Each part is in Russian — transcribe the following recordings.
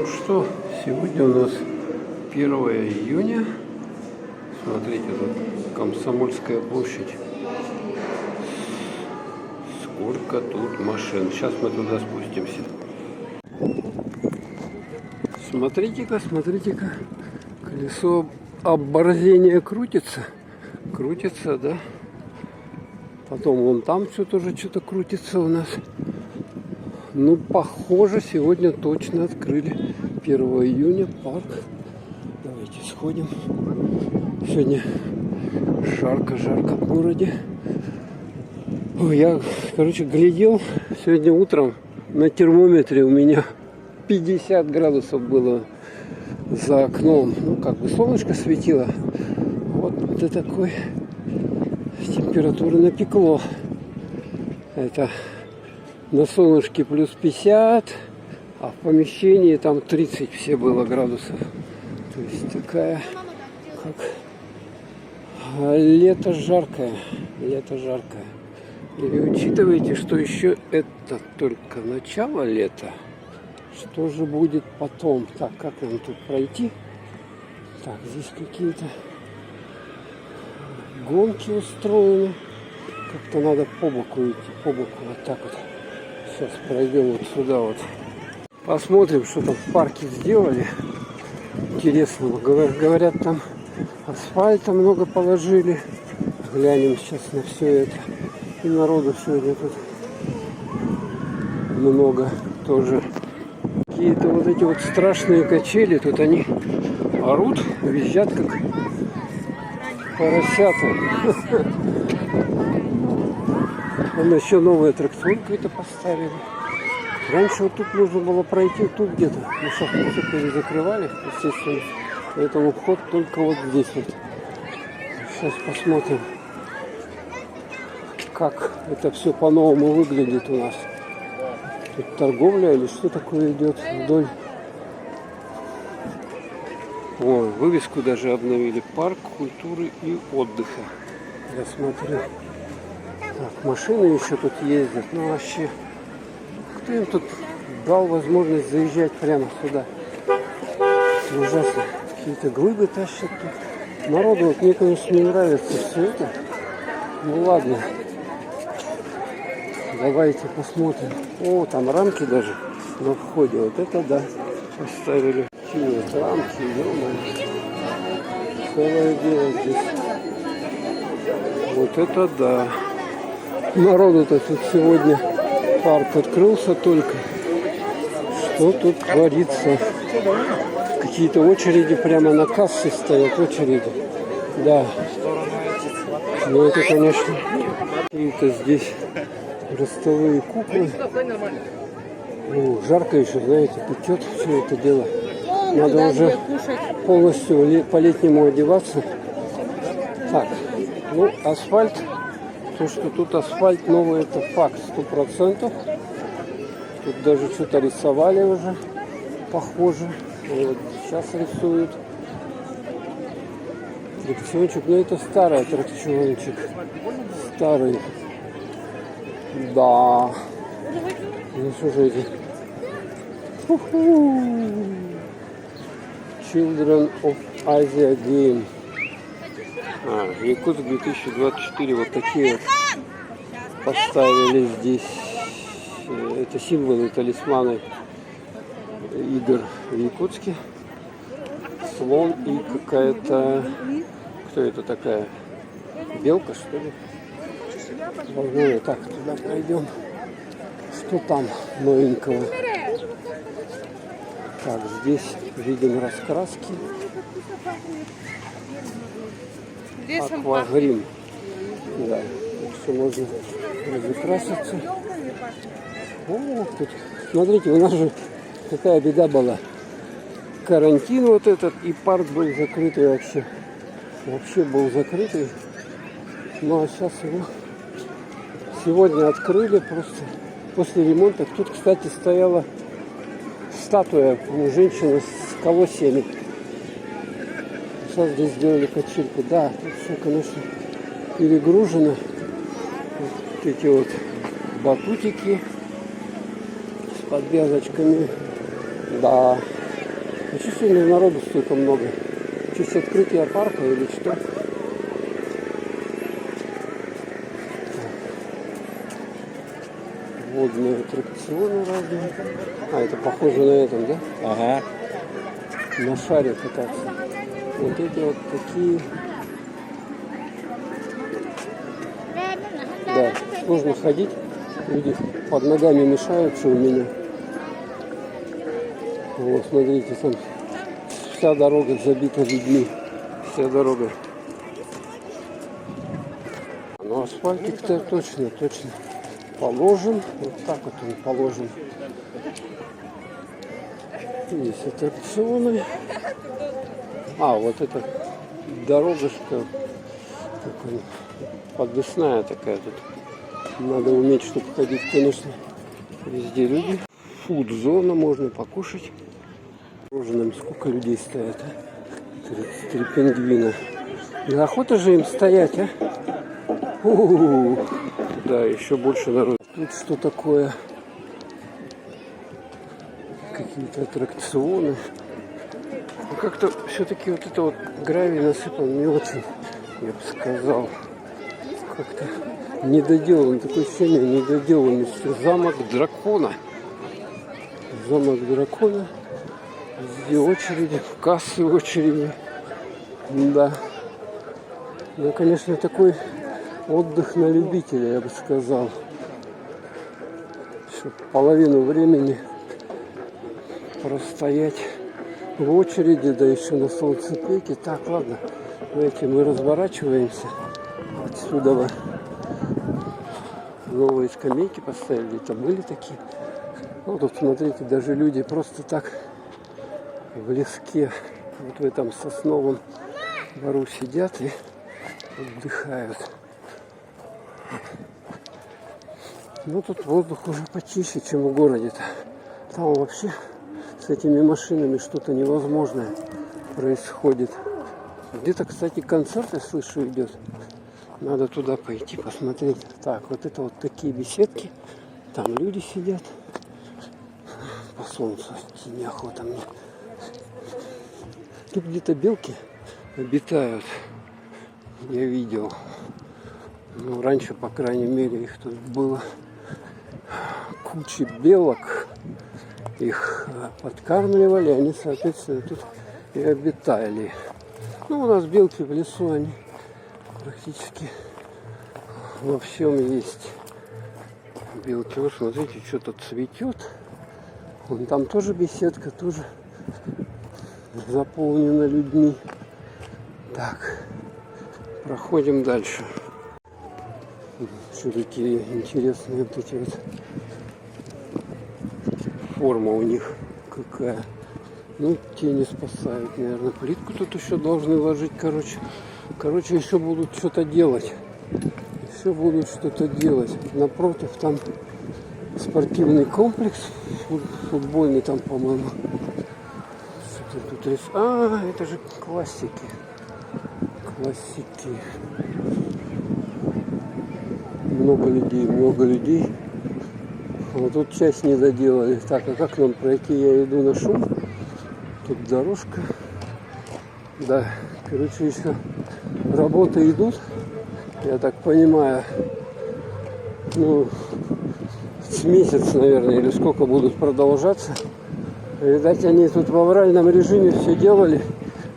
Ну что, сегодня у нас 1 июня. Смотрите, тут Комсомольская площадь. Сколько тут машин. Сейчас мы туда спустимся. Смотрите-ка, смотрите-ка. Колесо оборзения крутится. Крутится, да? Потом вон там все тоже что-то крутится у нас. Ну, похоже, сегодня точно открыли 1 июня парк. Давайте сходим. Сегодня жарко-жарко в городе. Ой, я, глядел сегодня утром на термометре, у меня 50 градусов было за окном. Ну, как бы солнышко светило. Вот до такой температуры напекло. Это на солнышке плюс 50, а в помещении там 30 все было градусов. То есть такая, как лето жаркое. Лето жаркое. И учитывайте, что еще это только начало лета. Что же будет потом? Так, как нам тут пройти? Так, здесь какие-то гонки устроены. Как-то надо по боку идти, по боку, вот так вот. Сейчас пройдем вот сюда вот. Посмотрим, что там в парке сделали. Интересного. Говорят, там асфальта много положили. Глянем сейчас на все это. И народу сегодня тут много тоже. Какие-то вот эти вот страшные качели. Тут они орут, визжат как поросята. Вон еще новый аттракцион какой-то поставили. Раньше вот тут нужно было пройти, тут где-то. Ну, сейчас все перезакрывали, естественно. Поэтому вход только вот здесь вот. Сейчас посмотрим, как это все по-новому выглядит у нас. Тут торговля или что такое идет вдоль. Ой, вывеску даже обновили. Парк культуры и отдыха. Я смотрю. Так, машины еще тут ездят. Ну вообще, кто им тут дал возможность заезжать прямо сюда? Это ужасно. Какие-то глыбы тащат тут. Народу вот мне, конечно, не нравится все это. Ну ладно. Давайте посмотрим. О, там рамки даже на входе. Вот это да. Поставили. Какие вот рамки, ё-моё. Целое дело здесь. Вот это да. Народу-то тут сегодня парк открылся только. Что тут творится? Какие-то очереди прямо на кассе стоят, очереди. Да. Ну это, конечно, какие-то здесь ростовые куклы. Ну, жарко еще, знаете, печет все это дело. Надо уже полностью по-летнему одеваться. Так, ну асфальт. То, что тут асфальт новый, это факт, 100%. Тут даже что-то рисовали уже, похоже. Вот сейчас рисуют. Аттракциончик, ну это старый аттракциончик. Старый. Да. Ну что же эти? Children of Asia Game. Якутск 2024, вот такие вот поставили здесь. Это символы, талисманы игр в Якутске. Слон и какая-то... Кто это такая? Белка, что ли? Возможно, так, туда пройдем. Что там новенького? Так, здесь видим раскраски. Аквагрим. Да, так что можно разукраситься. О, тут, смотрите, у нас же какая беда была. Карантин вот этот, и парк был закрытый вообще. Вообще был закрытый. Ну а сейчас его сегодня открыли просто после ремонта. Тут, кстати, стояла статуя женщины с колосьями. Сейчас здесь сделали качельку. Да, тут все, конечно, перегружено. Вот эти вот батутики с подвязочками. Да, А что сегодня народу столько много? В честь открытия парка или что? Водные аттракционы разные. А, это похоже на этом, да? Ага. На шаре кататься. Вот эти вот такие. Да, сложно ходить. Люди под ногами мешаются у меня. Вот, смотрите, там вся дорога забита людьми. Вся дорога. Ну, асфальтик-то точно положен. Вот так вот он положен. Есть аттракционы. А, вот эта дорожка такая, подвесная такая тут. Надо уметь, чтобы ходить, конечно. Везде люди. Фуд-зона, можно покушать. Мороженым сколько людей стоят, а? 33 пингвина. И охота же им стоять, а? У-у-у. Да, еще больше народу. Тут что такое? Какие-то аттракционы. Ну, как-то все-таки вот это вот гравий насыпан не очень, я бы сказал. Как-то недоделан, такое ощущение недоделанности. Замок дракона. Замок дракона. Везде очереди, кассы очереди. Да. Ну, конечно, такой отдых на любителя, я бы сказал. Еще половину времени простоять в очереди, да еще на солнцепеке. Так, ладно, давайте мы разворачиваемся. Отсюда новые скамейки поставили, это были такие. Ну, тут, смотрите, даже люди просто так в леске, вот в этом сосновом бору сидят и отдыхают. Ну, тут воздух уже почище, чем в городе-то. Там вообще с этими машинами что-то невозможное происходит. Где-то, кстати, концерт, я слышу, идет. Надо туда пойти посмотреть. Так, вот это вот такие беседки. Там люди сидят. По солнцу идти неохота мне. Тут где-то белки обитают. Я видел. Ну, раньше, по крайней мере, их тут было куча белок. Их подкармливали, они, соответственно, тут и обитали. Ну, у нас белки в лесу, они практически во всем есть. Белки, вот смотрите, что-то цветет. Вон там тоже беседка, тоже заполнена людьми. Так, проходим дальше. Что такие интересные вот эти вот. Форма у них какая. Ну, тени спасают, наверное. Плитку тут еще должны ложить, короче. Короче, еще будут что-то делать. Еще будут что-то делать. Напротив там спортивный комплекс. Футбольный там, по-моему. Что-то тут есть. А, это же классики. Классики. Много людей, много людей. Вот тут часть не доделали. Так, а как нам пройти? Я иду на шум. Тут дорожка. Да, короче, еще работы идут. Я так понимаю. Ну, с месяц, наверное, или сколько будут продолжаться. Видать, они тут в авральном режиме все делали.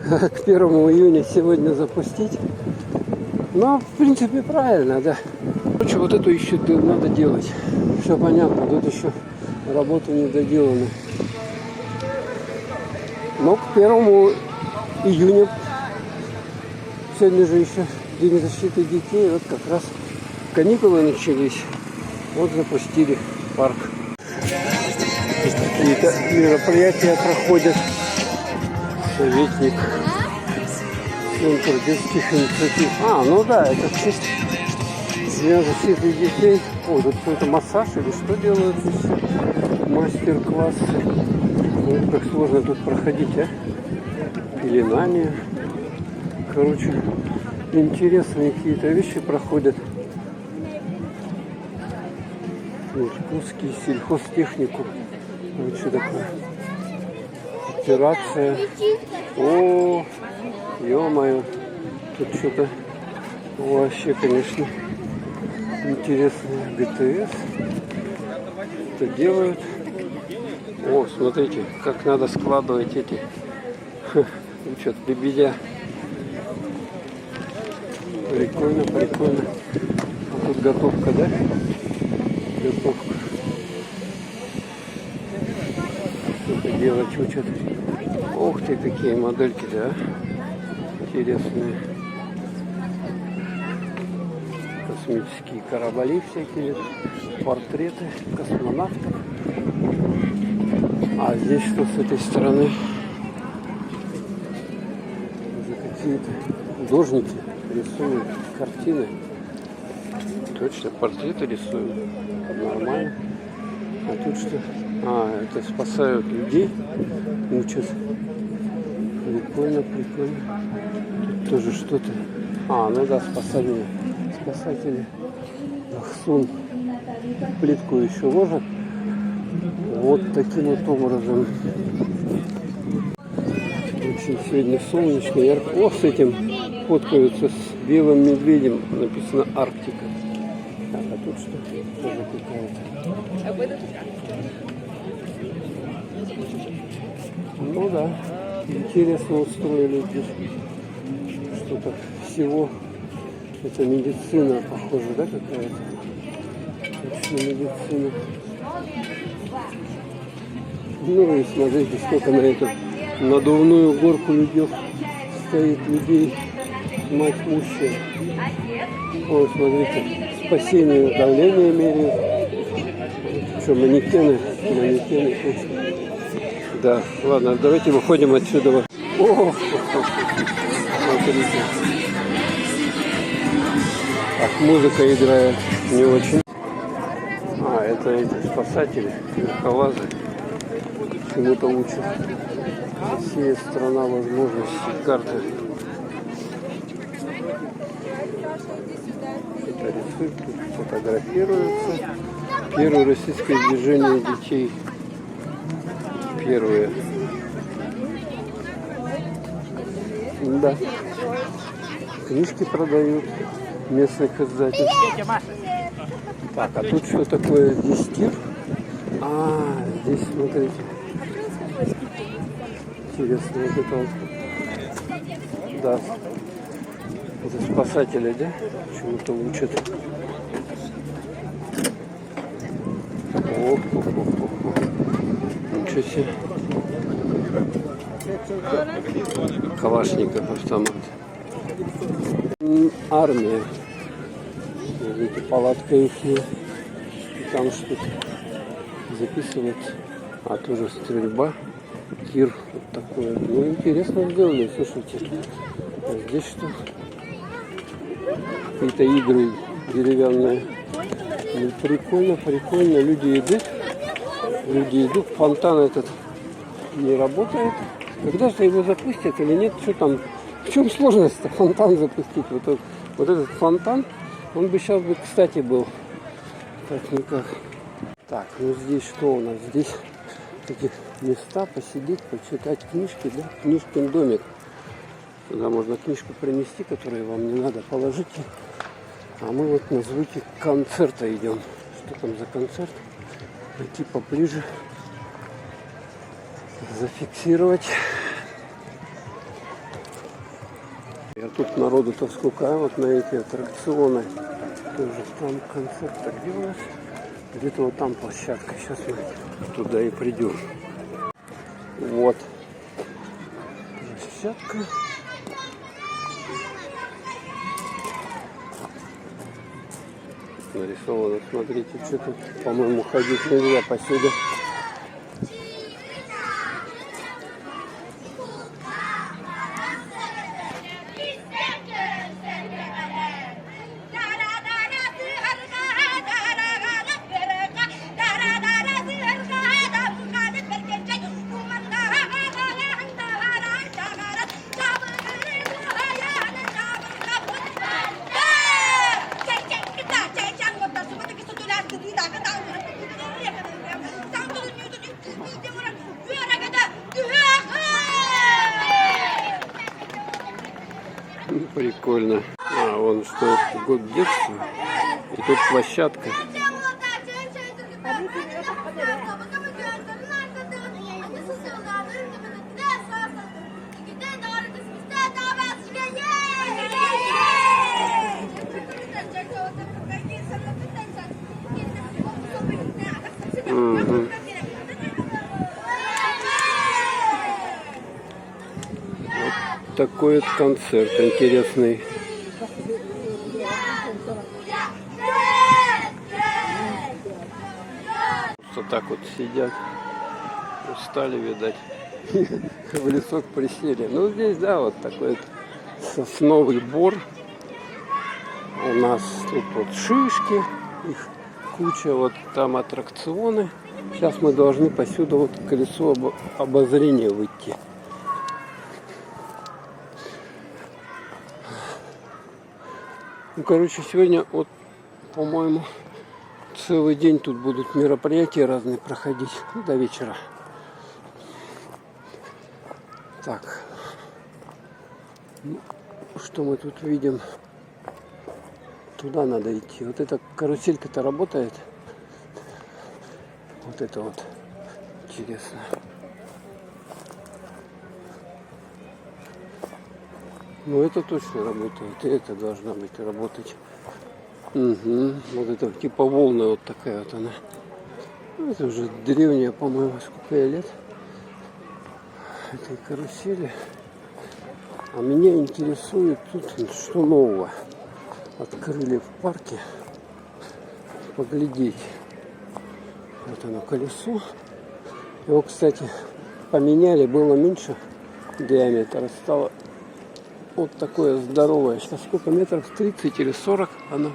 К 1 июня сегодня запустить. Но, в принципе, правильно, да. Короче, вот эту еще надо делать. Все понятно, тут еще работа не доделана. Но к 1 июня, сегодня же еще День защиты детей, вот как раз каникулы начались. Вот запустили парк. Какие-то мероприятия проходят. Советник. Центр детских инициатив. А, ну да, это в честь Дня защиты детей. О, тут какой-то массаж или что делают здесь? Мастер-класс. Вот как сложно тут проходить, а? Пеленание. Короче, интересные какие-то вещи проходят. Иркутский сельхозтехнику. Вот что такое. операция. О, ё-моё, тут что-то вообще, конечно, интересно. ГТС. Что делают? О, смотрите, как надо складывать эти. Учат лебедя. Прикольно, прикольно. А тут готовка, да? Готовка. Что-то делать учат. Ух ты, какие модельки, да? Интересные. Космические корабли всякие. Портреты космонавтов. А здесь что с этой стороны? Какие-то художники рисуют картины. Точно, портреты рисуют. Нормально. А тут что? А, это спасают людей. Учат. Прикольно, прикольно. Тут тоже что-то. А, ну да, спасатели. Спасатели. Ахсун. Плитку еще ложат. Вот таким вот образом. Очень сегодня солнечно, ярко. О, с этим фоткаются с белым медведем. Написано Арктика. Так, а тут что? Тоже какая-то. Ну да, интересно устроили здесь. Что-то всего. Это медицина, похоже, да, какая-то? Точно медицина. Ну и смотрите, сколько на эту надувную горку людей стоит людей. Мать мужчина. О, смотрите, спасение давления меряют. Что, манекены? Манекены точно. Да, ладно, давайте выходим отсюда. О, смотрите. Так, музыка играет не очень. А, это эти спасатели, верхолазы. Чему-то учат. Россия — страна возможностей, карты. Это рисуют, тут фотографируются. Первое российское движение детей. Первые. Да. Книжки продают местных издательств. Так, а тут что такое? Здесь тир? А, здесь, смотрите. Интересно, вот это вот. Да. Это спасатели, да? Чему-то учат. Оп. Ничего себе. Калашников автомат. Армия. Видите, палатка их. И там что-то записывать. А тоже стрельба. Тир вот такой. Ну, интересно сделали, слушайте. А здесь что? Какие-то игры деревянные. Ну, прикольно, прикольно. Люди идут. Фонтан этот не работает. Когда же его запустят или нет? Что там? В чем сложность-то фонтан запустить? Вот этот фонтан, он бы сейчас кстати был. Так, никак. Так, ну здесь что у нас? Здесь таких места посидеть, почитать книжки, да? Книжкин домик. Сюда можно книжку принести, которую вам не надо, положить. А мы вот на звуки концерта идем. Что там за концерт? Идти поближе. Зафиксировать. Я тут народу-то сколько, а вот на эти аттракционы. Тоже там концерт. А где у нас? Где-то вот там площадка. Сейчас мы туда и придем. Вот. Площадка. Нарисовано, смотрите, что тут, по-моему, ходить нельзя посюда. Прикольно. А, вон что, год детства. И тут площадка. Угу. Вот такой вот концерт интересный. Вот так вот сидят, устали, видать, в лесок присели. Ну здесь, да, вот такой вот сосновый бор. У нас тут вот шишки, их куча, вот там аттракционы. Сейчас мы должны посюда вот колесо обозрения выйти. Ну, короче, сегодня вот, по-моему, целый день тут будут мероприятия разные проходить до вечера. Так, ну, что мы тут видим? Туда надо идти. Вот эта каруселька-то работает. Вот это вот интересно. Ну это точно работает. И это должна быть работать. Угу. Вот это типа волна вот такая вот она. Ну, это уже древняя, по-моему, сколько ей лет. Этой карусели. А меня интересует тут что нового. Открыли в парке. Поглядеть. Вот оно колесо. Его, кстати, поменяли. Было меньше диаметра. Стало вот такое здоровое. Сейчас сколько метров? 30 или 40 оно.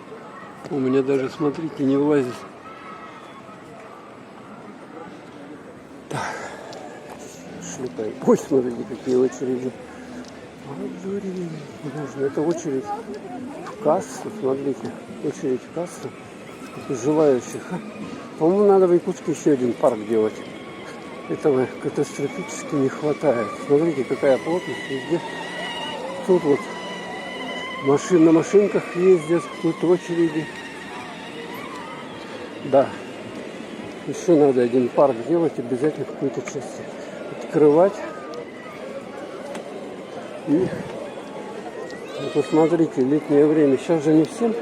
У меня даже, смотрите, не влазит. Так. Шлепаем. Ой, смотрите, какие очереди. Можно. Это очередь в кассу. Смотрите. Очередь в кассу. Желающих. По-моему, надо в Якутске еще один парк делать. Этого катастрофически не хватает. Смотрите, какая плотность везде. Тут вот машин на машинках ездят, тут очереди. Да. Еще надо один парк делать, обязательно в какой-то части. Открывать. И посмотрите, летнее время. Сейчас же не всем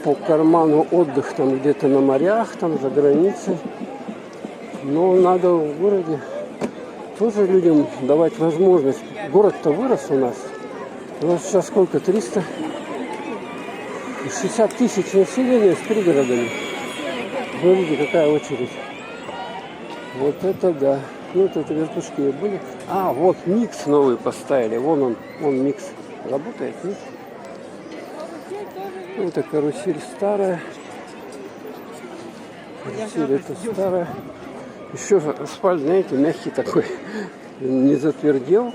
по карману отдых там где-то на морях, там за границей. Но надо в городе тоже людям давать возможность. Город-то вырос у нас. У нас сейчас сколько? 360 тысяч населения с пригородами. Смотрите, какая очередь. Вот это да. Ну, вот это вертушки были. А, вот микс новый поставили. Вон микс. Работает, нет? Это карусель старая. Карусель это старая. Еще асфальт, знаете, мягкий такой. Не затвердел.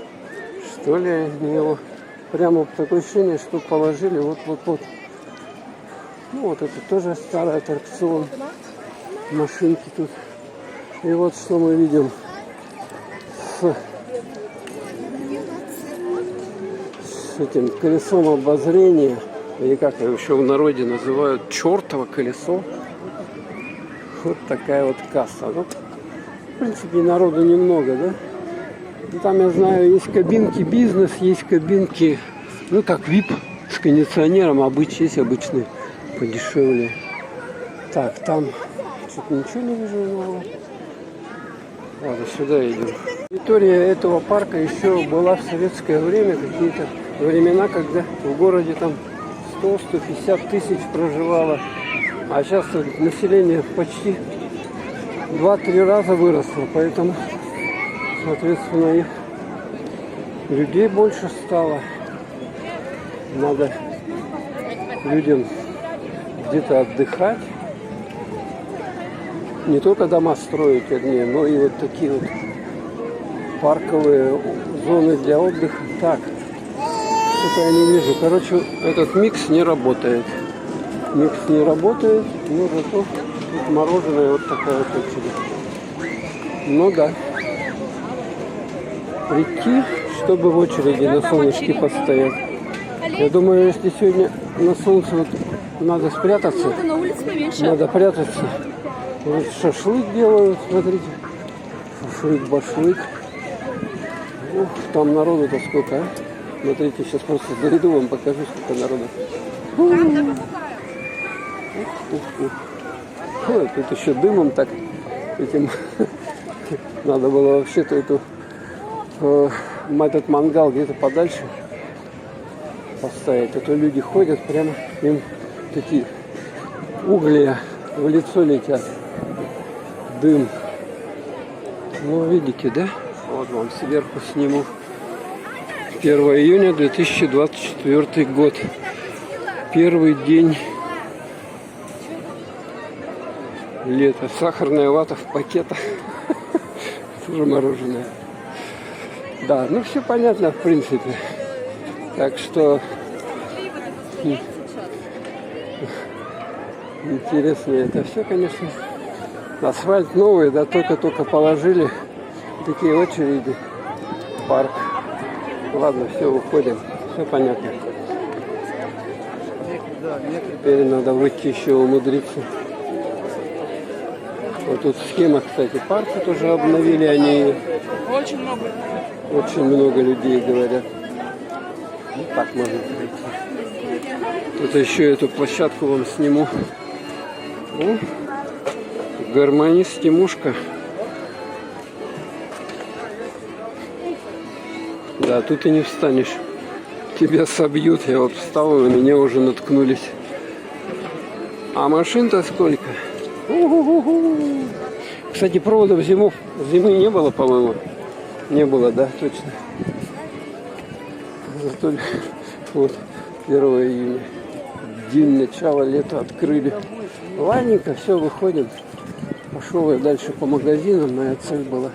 Что ли, они его прямо такое ощущение, что положили вот. Ну, вот это тоже старый аттракцион. Машинки тут. И вот что мы видим. С этим колесом обозрения. Или как его еще в народе называют, чертово колесо. Вот такая вот касса. Ну, в принципе, народу немного, да? И там, я знаю, есть кабинки бизнес, есть кабинки, ну, как VIP с кондиционером, есть обычные, подешевле. Так, там что-то ничего не вижу нового. Ладно, сюда идем. Территория этого парка еще была в советское время, какие-то времена, когда в городе там 100-150 тысяч проживало. А сейчас население почти 2-3 раза выросло, поэтому, соответственно, и людей больше стало. Надо людям где-то отдыхать. Не только дома строить одни, но и вот такие вот парковые зоны для отдыха. Так, что-то я не вижу. Короче, этот микс не работает. Микс не работает, но зато тут мороженое вот такая вот очередь. Ну да. Прийти, чтобы в очереди на солнышке постоять. Я думаю, если сегодня на солнце вот надо спрятаться, на улице поменьше. надо прятаться. Вот шашлык делают, смотрите. Шашлык-башлык. Ух, там народу-то сколько, а? Смотрите, сейчас просто зайду, вам покажу, сколько народу. Ух. Ой, тут еще дымом так этим. Надо было вообще-то этот мангал где-то подальше поставить. А то люди ходят, прямо им такие угли в лицо летят. Дым. Ну, видите, да? Вот вам сверху сниму. 1 июня 2024 год. Первый день лета. Сахарная вата в пакетах. Тоже мороженое. Да, ну все понятно в принципе. Так что интересно это все, конечно. Асфальт новый, да, только-только положили. Такие очереди. Парк. Ладно, все, уходим. Все понятно. Теперь надо выйти еще умудриться. Вот тут схема, кстати, парка тоже обновили. Они очень много людей, говорят. Ну, так можно пройти. Тут еще эту площадку вам сниму. О, гармонист Тимушка. Да, тут и не встанешь. Тебя собьют. Я вот встал, и на меня уже наткнулись. А машин-то сколько? У-ху-ху-ху. Кстати, проводов зимы не было, по-моему. Не было, да, точно. Зато вот 1 июня. День начала лета открыли. Ладненько, все, выходим. Пошел я дальше по магазинам. Моя цель была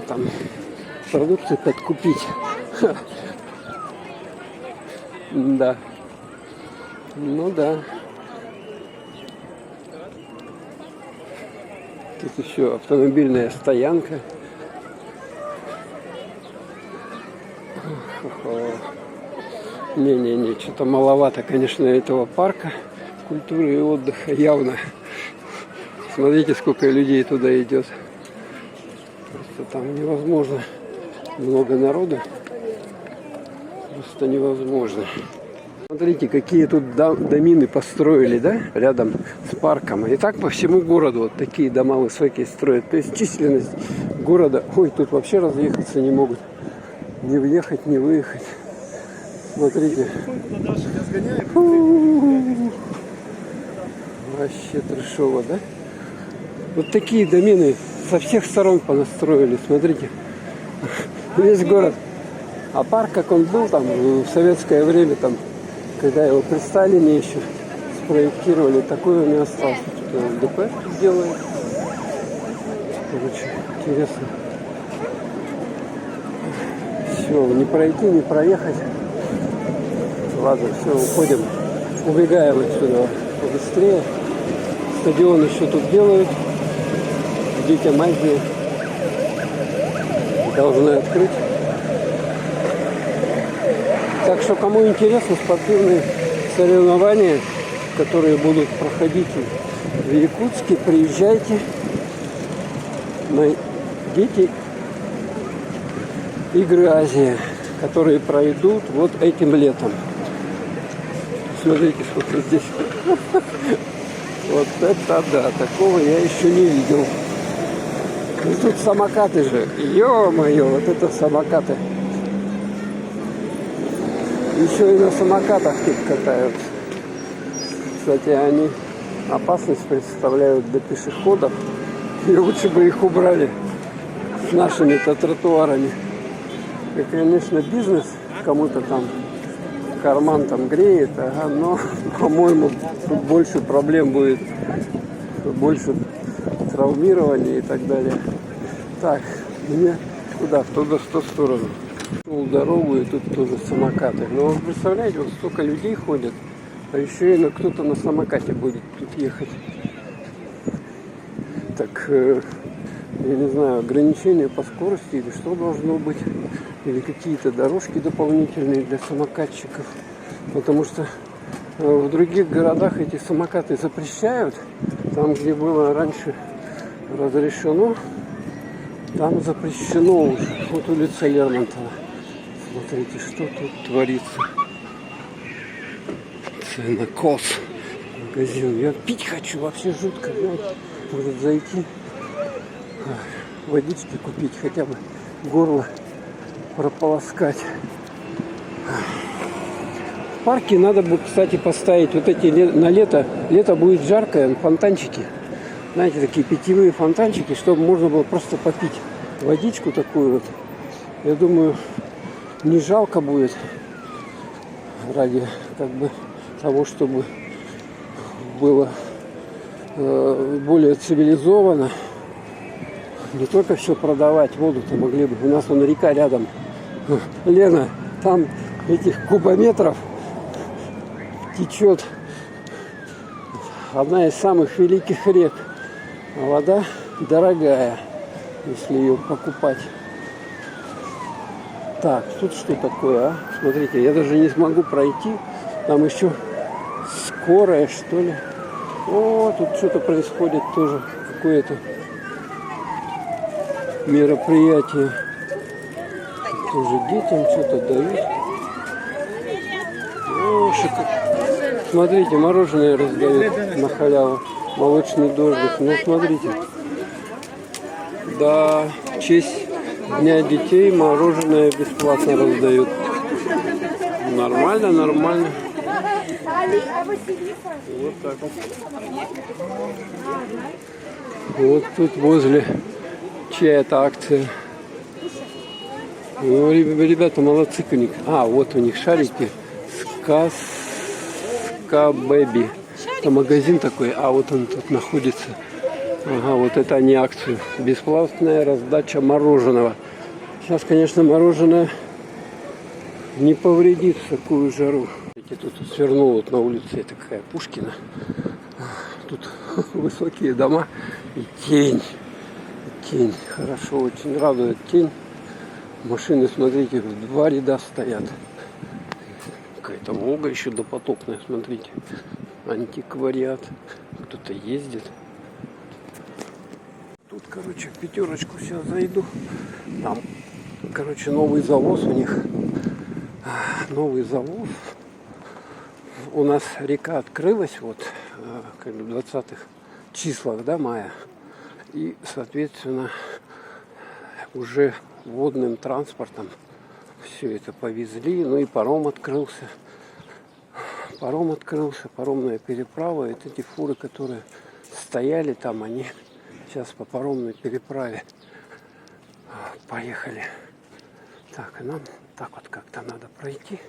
там продукты подкупить. Да. Ну да. Тут еще автомобильная стоянка. Не-не-не, что-то маловато, конечно, этого парка культуры и отдыха явно. Смотрите, сколько людей туда идет. Просто там невозможно. Много народу. Просто невозможно. Смотрите, какие тут домины построили, да, рядом с парком. И так по всему городу вот такие дома высокие строят. То есть численность города... Ой, тут вообще разъехаться не могут. Не въехать, не выехать. Смотрите. Вообще трешово, да? Вот такие домены со всех сторон понастроили. Смотрите. Весь город. А парк, как он был там в советское время, там, когда его при Сталине еще спроектировали, такой он не остался. Тут ЛДП делает. Короче, интересно. Все, не пройти, не проехать. Ладно, все, уходим. Убегаем отсюда побыстрее. Стадион еще тут делают. Детям Азии должны открыть. Так что, кому интересно спортивные соревнования, которые будут проходить в Якутске, приезжайте. Найдите игры Азии, которые пройдут вот этим летом. Смотрите, сколько здесь. Вот это да, такого я еще не видел. И тут самокаты же. Ё-моё, вот это самокаты. Еще и на самокатах тут катаются. Кстати, они опасность представляют для пешеходов. И лучше бы их убрали с нашими-то тротуарами. И, конечно, бизнес кому-то там карман там греет, ага, но, по-моему, тут больше проблем будет, больше травмирования и так далее. Так, мне куда? В ту сторону. Шел дорогу, и тут тоже самокаты. Но вы представляете, вот столько людей ходят, а еще и кто-то на самокате будет тут ехать. Так, я не знаю, ограничения по скорости или что должно быть, или какие-то дорожки дополнительные для самокатчиков. Потому что в других городах эти самокаты запрещают. Там, где было раньше разрешено, там запрещено уже. Вот улица Лермонтова. Смотрите, что тут творится. Ценокос. Магазин. Я пить хочу, вообще жутко. Может зайти, водички купить, хотя бы горло прополоскать. В парке надо бы, кстати, поставить вот эти на лето. Лето будет жаркое, фонтанчики. Знаете, такие питьевые фонтанчики, чтобы можно было просто попить водичку такую вот. Я думаю, не жалко будет ради как бы того, чтобы было более цивилизованно. Не только все продавать, воду-то могли бы. У нас вон река рядом. Лена, там этих кубометров течет одна из самых великих рек. А вода дорогая, если ее покупать. Так, тут что такое, а? Смотрите, я даже не смогу пройти. Там еще скорая, что ли. О, тут что-то происходит тоже. Какое-то мероприятие. Тоже детям что-то дают. О, смотрите, мороженое раздают на халяву. Молочный дождик. Ну, смотрите. Да, в честь Дня детей мороженое бесплатно раздают. Нормально, нормально. Вот так вот. Вот тут возле чья-то акция. Ну, ребята молодцы, коник. А, вот у них шарики. Сказка Бэби. Это магазин такой, а вот он тут находится. Ага, вот это они акцию. Бесплатная раздача мороженого. Сейчас, конечно, мороженое не повредит в такую жару. Тут свернул вот на улице такая Пушкина. Тут высокие дома и тень. Тень. Хорошо, очень радует тень. Машины, смотрите, в 2 ряда стоят. Какая-то Волга еще допотопная, смотрите. Антиквариат. Кто-то ездит. Тут, короче, в пятерочку сейчас зайду. Там, короче, новый завоз у них. Новый завоз. У нас река открылась вот как бы в 20-х числах, да, мая. И, соответственно, уже водным транспортом все это повезли. Ну и паром открылся. Паромная переправа. Вот эти фуры, которые стояли там, они сейчас по паромной переправе поехали. Так, и нам так вот как-то надо пройти.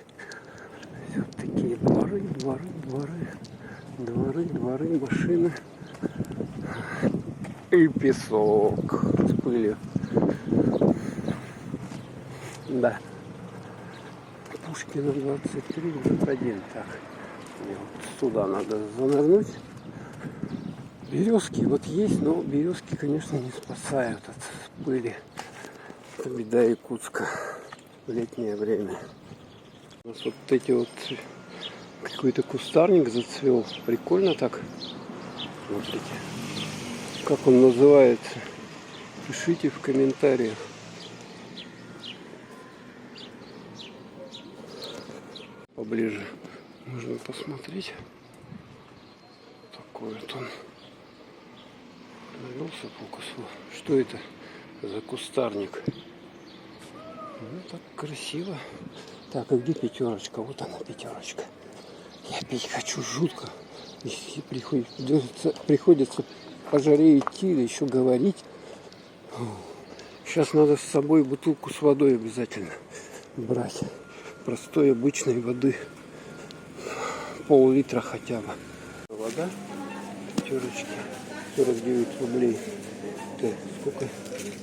Вот такие дворы, машины. И песок с пылью. Да. Пушкина 23, 1. Так. Мне вот сюда надо занырнуть. Березки вот есть, но березки, конечно, не спасают от пыли. Это беда Якутска в летнее время. У нас вот эти вот какой-то кустарник зацвел. Прикольно так. Смотрите. Как он называется? Пишите в комментариях. Поближе можно посмотреть. Такой вот он. Навелся фокус. Что это за кустарник? Ну, так красиво. Так, а где пятерочка? Вот она, пятерочка. Я пить хочу жутко. Если приходится по жаре идти или еще говорить. Сейчас надо с собой бутылку с водой обязательно брать. Простой обычной воды. Пол-литра хотя бы. Вода. Пятерочки. 49 рублей. Так, сколько?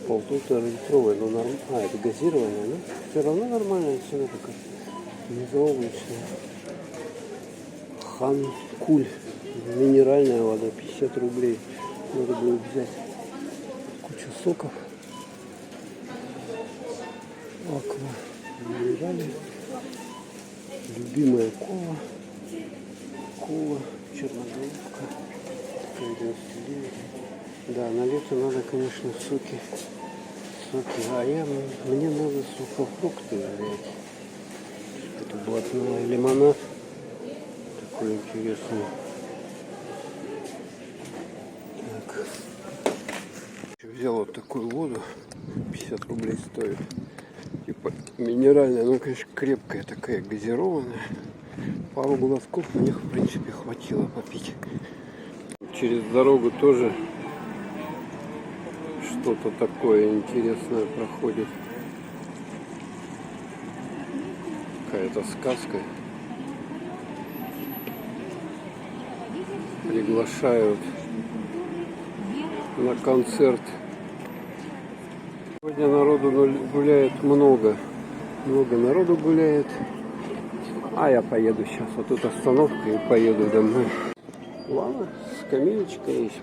1,5-литровая. Ну, нормально. А, это газированная, но все равно нормальная цена такая. Не заоблачная. Ханкуль. Минеральная вода. 50 рублей. Надо было взять. куча соков. Аква минерали. Любимая кола. Кола, черноголовка. Такая 99. Да, на лето надо, конечно, соки. А мне надо сухофрукты взять. Это блатной лимонад. Такой интересный. Так. Взял вот такую воду. 50 рублей стоит. Типа минеральная, ну, конечно, крепкая такая, газированная. Пару глотков мне, в принципе, хватило попить. Через дорогу тоже что-то такое интересное проходит. Какая-то сказка. Приглашают на концерт. Сегодня народу гуляет много. Много народу гуляет. А я поеду сейчас. Вот тут остановка и поеду домой. Ладно, скамеечка есть.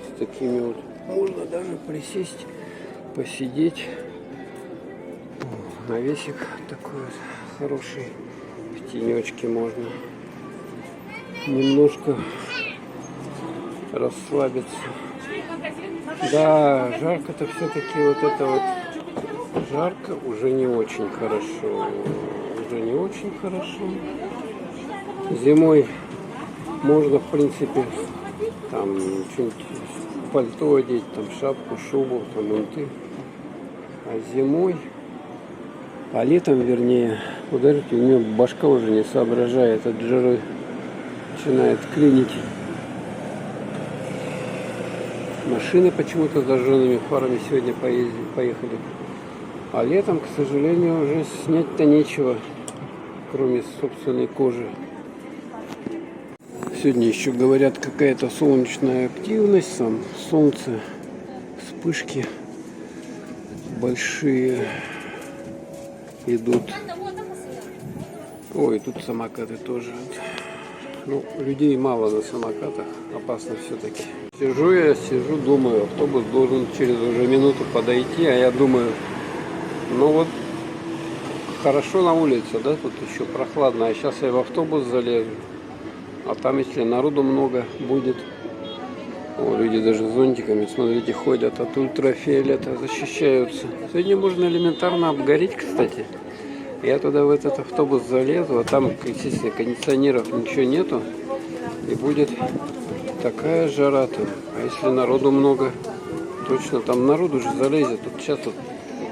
С такими вот. Можно даже присесть, посидеть. Навесик такой вот хороший. В тенечке можно немножко расслабиться. Да, жарко-то все-таки вот это вот. Жарко уже не очень хорошо. Уже не очень хорошо. Зимой можно, в принципе, там что-нибудь пальто одеть, там шапку, шубу, там унты. А зимой, а летом, вернее, ударите, у нее башка уже не соображает от жары, начинает клинить. Машины почему-то с зажженными фарами сегодня поехали. А летом, к сожалению, уже снять-то нечего, кроме собственной кожи. Сегодня еще говорят, какая-то солнечная активность, там солнце, вспышки большие идут. Ой, тут самокаты тоже. Ну, людей мало на самокатах, опасно все-таки. Сижу, думаю, автобус должен через уже минуту подойти, а я думаю, ну вот, хорошо на улице, да, тут еще прохладно, а сейчас я в автобус залезу. А там, если народу много будет, о, люди даже с зонтиками, смотрите, ходят от ультрафиолета, защищаются. Сегодня можно элементарно обгореть, кстати. Я туда в этот автобус залезу, а там, естественно, кондиционеров ничего нету. И будет такая жара там. А если народу много, точно там народ уже залезет. Тут сейчас вот,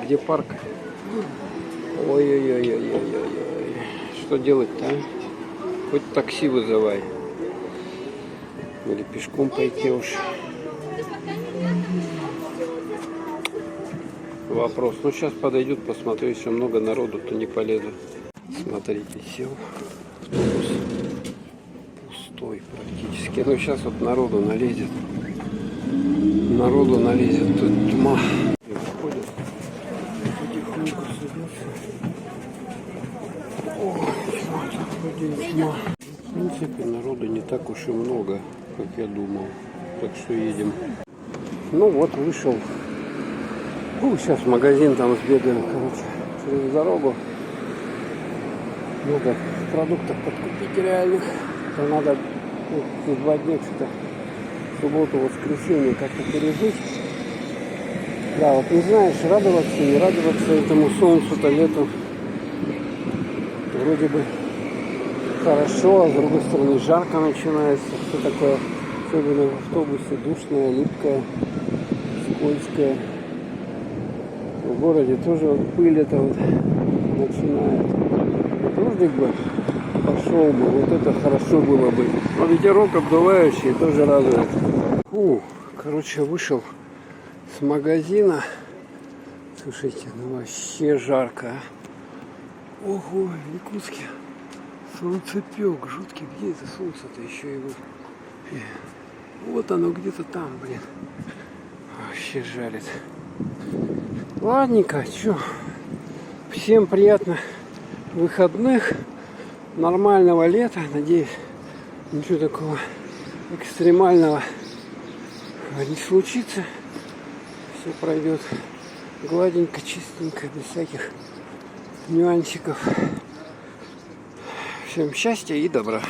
где парк? Ой-ой-ой-ой-ой-ой. Что делать-то, а? Хоть такси вызывай. Или пешком пойти уж. Вопрос. Ну, сейчас подойдет, посмотрю. Если много народу, то не полезу. Смотрите, сел. Автобус пустой практически. Ну, сейчас вот народу налезет. Народу налезет. Тут тьма. И входят. Потихоньку садятся. Ой, тьма. В принципе, народу не так уж и много, как я думал. Так что едем. Ну вот, вышел. Ну, сейчас в магазин там сбегаем, короче, через дорогу. Много продуктов подкупить реальных. То надо эти 2 дня что-то, субботу, воскресенье как-то пережить. Да, вот не знаешь, радоваться, не радоваться этому солнцу-то, лету. Вроде бы хорошо, а с другой стороны жарко начинается. Все такое, особенно в автобусе, душное, липкое, скользкое. В городе тоже вот пыль это вот начинает. Дождик бы пошел бы, вот это хорошо было бы. Но ветерок обдувающий тоже радует. Короче, вышел с магазина. Слушайте, ну вообще жарко, а? Ого, в Якутске солнцепек жуткий. Где это солнце-то еще его? Вот оно где-то там, блин. Вообще жалит. Ладненько, что? Всем приятных выходных, нормального лета. Надеюсь, ничего такого экстремального не случится. все пройдет гладенько, чистенько, без всяких нюансиков. Всем счастья и добра.